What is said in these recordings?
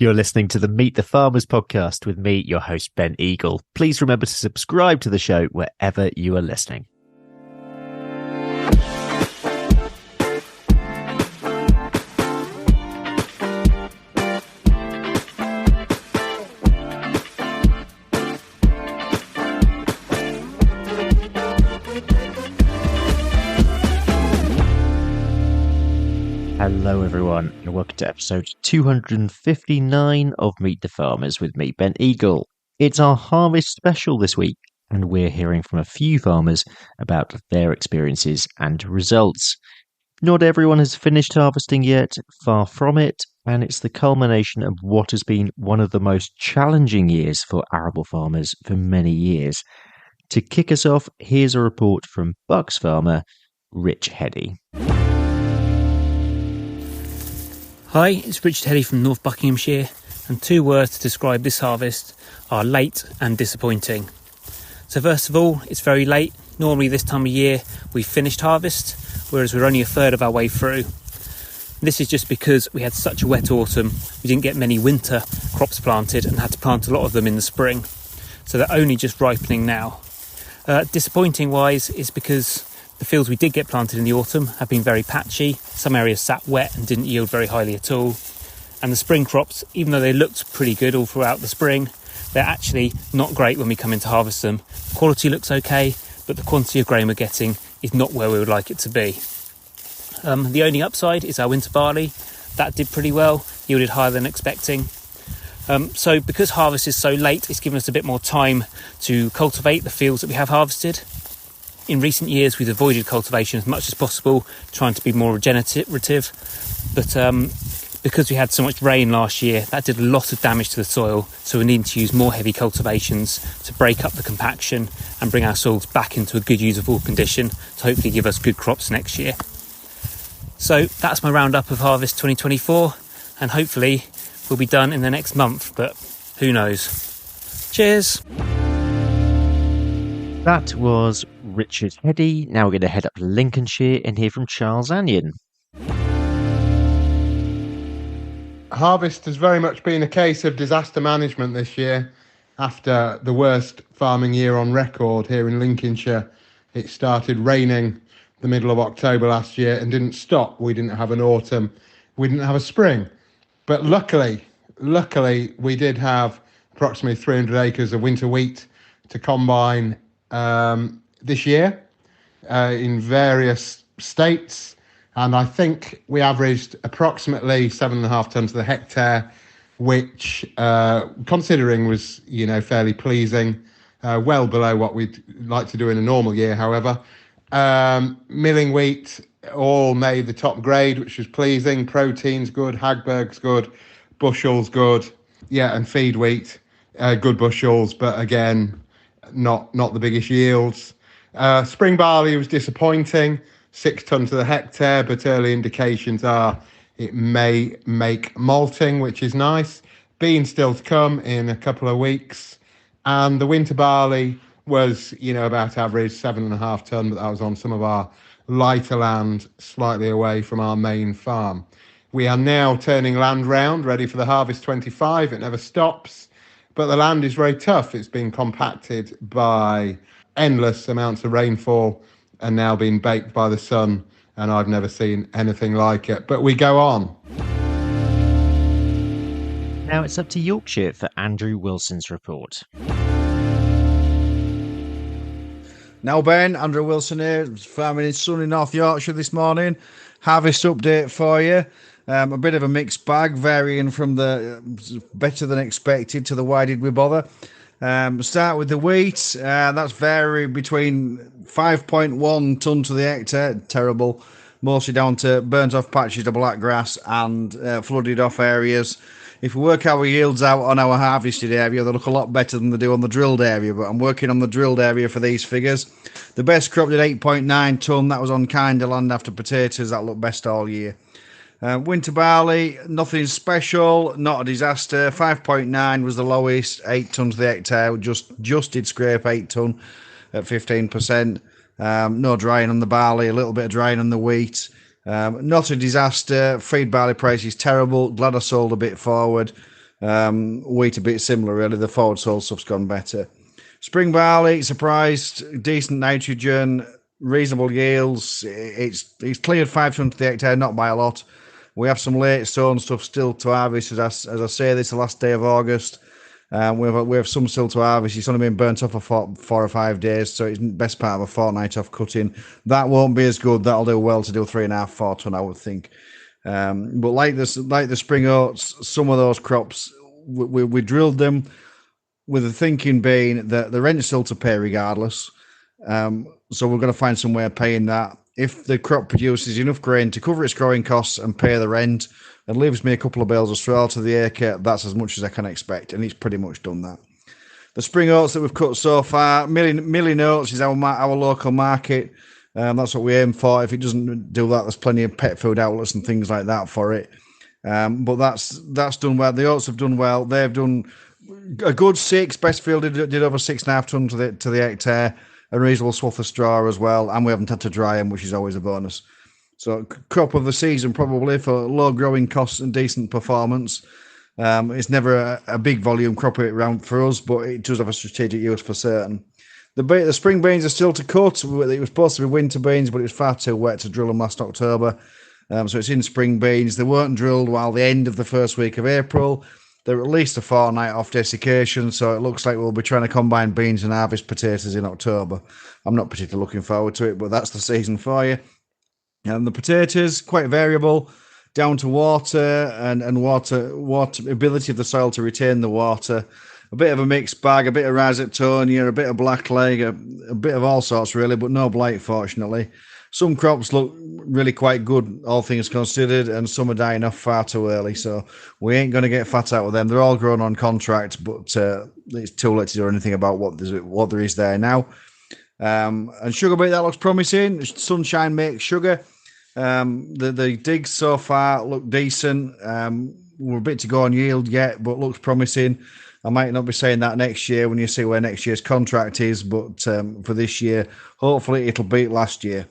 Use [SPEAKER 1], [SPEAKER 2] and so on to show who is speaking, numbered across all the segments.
[SPEAKER 1] You're listening to the Meet the Farmers podcast with me, your host, Ben Eagle. Please remember to subscribe to the show wherever you are listening. Hello everyone and welcome to episode 259 of Meet the Farmers with me, Ben Eagle. It's our harvest special this week and we're hearing from a few farmers about their experiences and results. Not everyone has finished harvesting yet, far from it, and it's the culmination of what has been one of the most challenging years for arable farmers for many years. To kick us off, here's a report from Bucks farmer Rich Heady.
[SPEAKER 2] Hi, it's Richard Heady from North Buckinghamshire, and two words to describe this harvest are late and disappointing. So first of all, it's very late. Normally this time of year we've finished harvest, whereas we're only a third of our way through. This is just because we had such a wet autumn, we didn't get many winter crops planted and had to plant a lot of them in the spring. So they're only just ripening now. Disappointing wise is because the fields we did get planted in the autumn have been very patchy. Some areas sat wet and didn't yield very highly at all. And the spring crops, even though they looked pretty good all throughout the spring, they're actually not great when we come in to harvest them. Quality looks okay, but the quantity of grain we're getting is not where we would like it to be. The only upside is our winter barley. That did pretty well, yielded higher than expecting. So because harvest is so late, it's given us a bit more time to cultivate the fields that we have harvested. In recent years, we've avoided cultivation as much as possible, trying to be more regenerative. But because we had so much rain last year, that did a lot of damage to the soil. So we need to use more heavy cultivations to break up the compaction and bring our soils back into a good usable condition to hopefully give us good crops next year. So that's my roundup of Harvest 2024, and hopefully we'll be done in the next month, but who knows. Cheers!
[SPEAKER 1] That was Richard Heady. Now we're going to head up to Lincolnshire and hear from Charles Anion.
[SPEAKER 3] Harvest has very much been a case of disaster management this year. After the worst farming year on record here in Lincolnshire, it started raining the middle of October last year and didn't stop. We didn't have an autumn, we didn't have a spring. But luckily, we did have approximately 300 acres of winter wheat to combine this year in various states, and I think we averaged approximately 7.5 tonnes to the hectare, which considering was fairly pleasing, well below what we'd like to do in a normal year. However, milling wheat all made the top grade, which was pleasing. Protein's good, Hagberg's good, bushels good, and feed wheat good bushels, but again not the biggest yields. Spring barley was disappointing, 6 tonnes to the hectare, but early indications are it may make malting, which is nice. Beans still to come in a couple of weeks. And the winter barley was, about average 7.5 tonne, but that was on some of our lighter land slightly away from our main farm. We are now turning land round, ready for the Harvest 25. It never stops. But the land is very tough. It's been compacted by endless amounts of rainfall and now been baked by the sun, and I've never seen anything like it. But we go on.
[SPEAKER 1] Now it's up to Yorkshire for Andrew Wilson's report.
[SPEAKER 4] Now, Ben, Andrew Wilson here, farming in sunny North Yorkshire this morning. Harvest update for you. A bit of a mixed bag, varying from the better than expected to the why did we bother. Start with the wheat. That's varied between 5.1 tonne to the hectare, terrible, mostly down to burnt off patches of black grass and flooded off areas. If we work our yields out on our harvested area, they look a lot better than they do on the drilled area, but I'm working on the drilled area for these figures. The best crop did 8.9 tonne, that was on kinder land after potatoes, that looked best all year. Winter barley, nothing special, not a disaster. 5.9 was the lowest, 8 tonne to the hectare, just did scrape 8 tonne at 15%. No drying on the barley, a little bit of drying on the wheat. Not a disaster. Feed barley price is terrible. Glad I sold a bit forward. Wheat a bit similar, really. The forward soil stuff's gone better. Spring barley, surprised, decent nitrogen, reasonable yields. It's cleared 5 tons to the hectare, not by a lot. We have some late sown stuff still to harvest. As I say, this is the last day of August. We have some still to harvest. It's only been burnt off for 4 or 5 days, so it's best part of a fortnight off cutting. That won't be as good. That'll do well to do 3.5, 4 ton, I would think. But like the spring oats, some of those crops, we drilled them with the thinking being that the rent's still to pay regardless. So we're going to find some way of paying that. If the crop produces enough grain to cover its growing costs and pay the rent and leaves me a couple of bales of straw to the acre, that's as much as I can expect. And it's pretty much done that. The spring oats that we've cut so far, milling oats is our local market. That's what we aim for. If it doesn't do that, there's plenty of pet food outlets and things like that for it. But that's done well. The oats have done well. They've done a good 6. Bestfield did over 6.5 tons to the hectare, a reasonable swath of straw as well, and we haven't had to dry them, which is always a bonus. So crop of the season probably for low growing costs and decent performance. It's never a big volume crop around for us, but it does have a strategic use for certain. The spring beans are still to cut. It was supposed to be winter beans, but it was far too wet to drill them last October. So it's in spring beans. They weren't drilled while the end of the first week of April. They're at least a fortnight off desiccation, so it looks like we'll be trying to combine beans and harvest potatoes in October. I'm not particularly looking forward to it, but that's the season for you. And the potatoes, quite variable, down to water and water ability of the soil to retain the water. A bit of a mixed bag, a bit of rhizoctonia, a bit of blackleg, a bit of all sorts really, but no blight, fortunately. Some crops look really quite good, all things considered, and some are dying off far too early, so we ain't going to get fat out of them. They're all grown on contract, but it's too late to do anything about what there is there now. And sugar beet, that looks promising. Sunshine makes sugar. The digs so far look decent. We're a bit to go on yield yet, but looks promising. I might not be saying that next year when you see where next year's contract is, but for this year, hopefully it'll beat last year.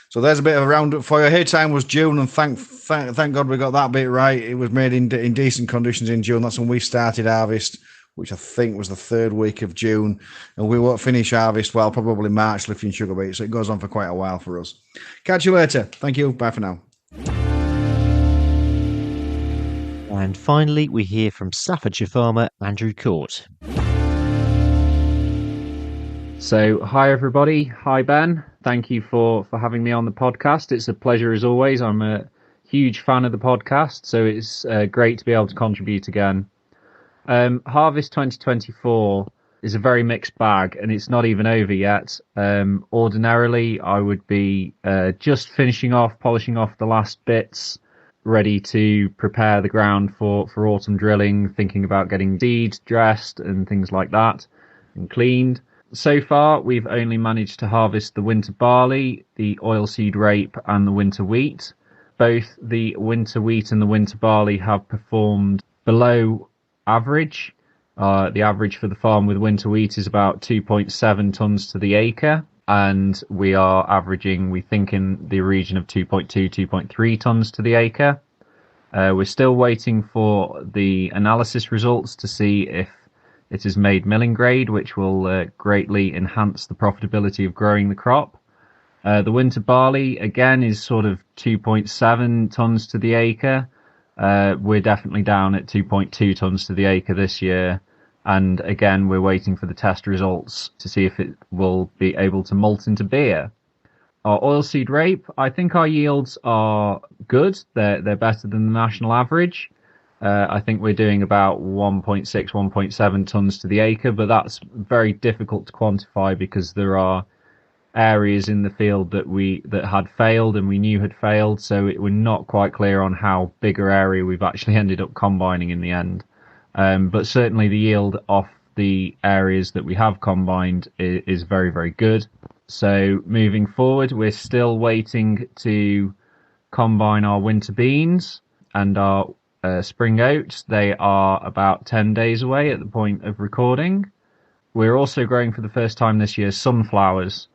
[SPEAKER 4] So there's a bit of a roundup for you. Hay time was June, and thank God we got that bit right. It was made in decent conditions in June. That's when we started harvest, which I think was the 3rd week of June. And we won't finish harvest, well, probably March, lifting sugar beet. So it goes on for quite a while for us. Catch you later. Thank you. Bye for now.
[SPEAKER 1] And finally, we hear from Staffordshire farmer Andrew Court.
[SPEAKER 2] So, hi everybody. Hi Ben. Thank you for having me on the podcast. It's a pleasure as always. I'm a huge fan of the podcast, so it's great to be able to contribute again. Harvest 2024 is a very mixed bag, and it's not even over yet. Ordinarily, I would be just polishing off the last bits, ready to prepare the ground for autumn drilling, thinking about getting seed dressed and things like that, and cleaned. So far, we've only managed to harvest the winter barley, the oilseed rape, and the winter wheat. Both the winter wheat and the winter barley have performed below average. The average for the farm with winter wheat is about 2.7 tonnes to the acre, and we are averaging, we think, in the region of 2.2, 2.3 tonnes to the acre. We're still waiting for the analysis results to see if it is made milling grade, which will greatly enhance the profitability of growing the crop. The winter barley, again, is sort of 2.7 tonnes to the acre. We're definitely down at 2.2 tonnes to the acre this year. And again, we're waiting for the test results to see if it will be able to malt into beer. Our oilseed rape, I think our yields are good. They're better than the national average. I think we're doing about 1.6, 1.7 tonnes to the acre, but that's very difficult to quantify because there are areas in the field that had failed and we knew had failed, so we're not quite clear on how bigger area we've actually ended up combining in the end. But certainly the yield off the areas that we have combined is very, very good. So moving forward, we're still waiting to combine our winter beans and our spring oats. They are about 10 days away at the point of recording. We're also growing for the first time this year sunflowers,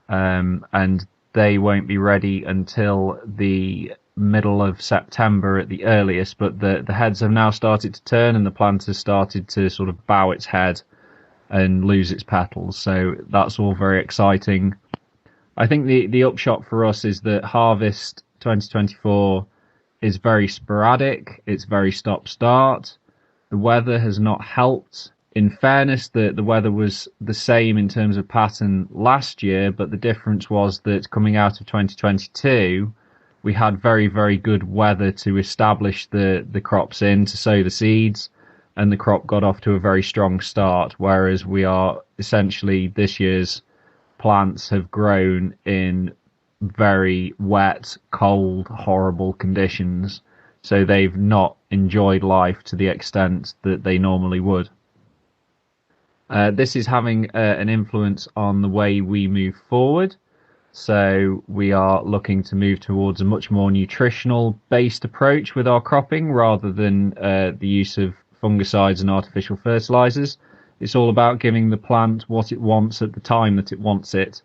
[SPEAKER 2] and they won't be ready until the
[SPEAKER 5] middle of September at the earliest, but the heads have now started to turn and the plant has started to sort of bow its head and lose its petals. So that's all very exciting. I think the upshot for us is that harvest 2024 is very sporadic. It's very stop-start. The weather has not helped. In fairness, the weather was the same in terms of pattern last year, but the difference was that coming out of 2022, we had very, very good weather to establish the crops in, to sow the seeds, and the crop got off to a very strong start, whereas we are essentially, this year's plants have grown in very wet, cold, horrible conditions, so they've not enjoyed life to the extent that they normally would. This is having an influence on the way we move forward. So we are looking to move towards a much more nutritional based approach with our cropping rather than the use of fungicides and artificial fertilizers. It's all about giving the plant what it wants at the time that it wants it.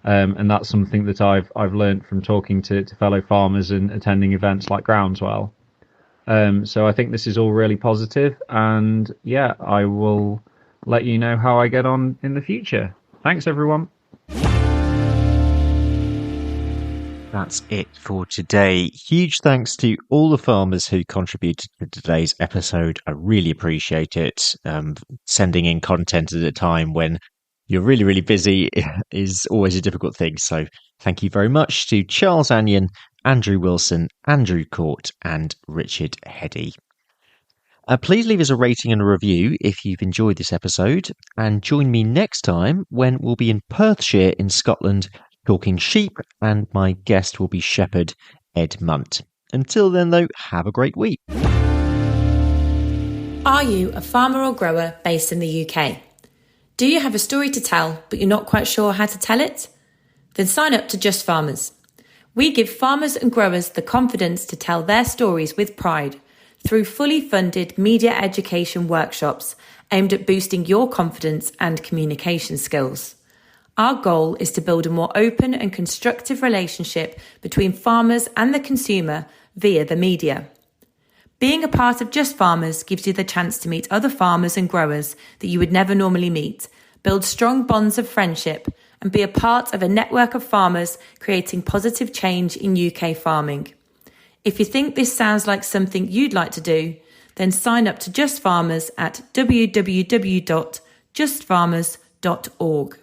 [SPEAKER 5] And that's something that I've learned from talking to fellow farmers and attending events like Groundswell. So I think this is all really positive, and yeah, I will let you know how I get on in the future. Thanks, everyone.
[SPEAKER 1] That's it for today. Huge thanks to all the farmers who contributed to today's episode. I really appreciate it. Sending in content at a time when you're really, really busy is always a difficult thing. So thank you very much to Charles Anyon, Andrew Wilson, Andrew Court, and Richard Heddy. Please leave us a rating and a review if you've enjoyed this episode, and join me next time when we'll be in Perthshire in Scotland talking sheep, and my guest will be shepherd Ed Munt. Until then, though, have a great week.
[SPEAKER 6] Are you a farmer or grower based in the UK? Do you have a story to tell, but you're not quite sure how to tell it? Then sign up to Just Farmers. We give farmers and growers the confidence to tell their stories with pride through fully funded media education workshops aimed at boosting your confidence and communication skills. Our goal is to build a more open and constructive relationship between farmers and the consumer via the media. Being a part of Just Farmers gives you the chance to meet other farmers and growers that you would never normally meet, build strong bonds of friendship, and be a part of a network of farmers creating positive change in UK farming. If you think this sounds like something you'd like to do, then sign up to Just Farmers at www.justfarmers.org.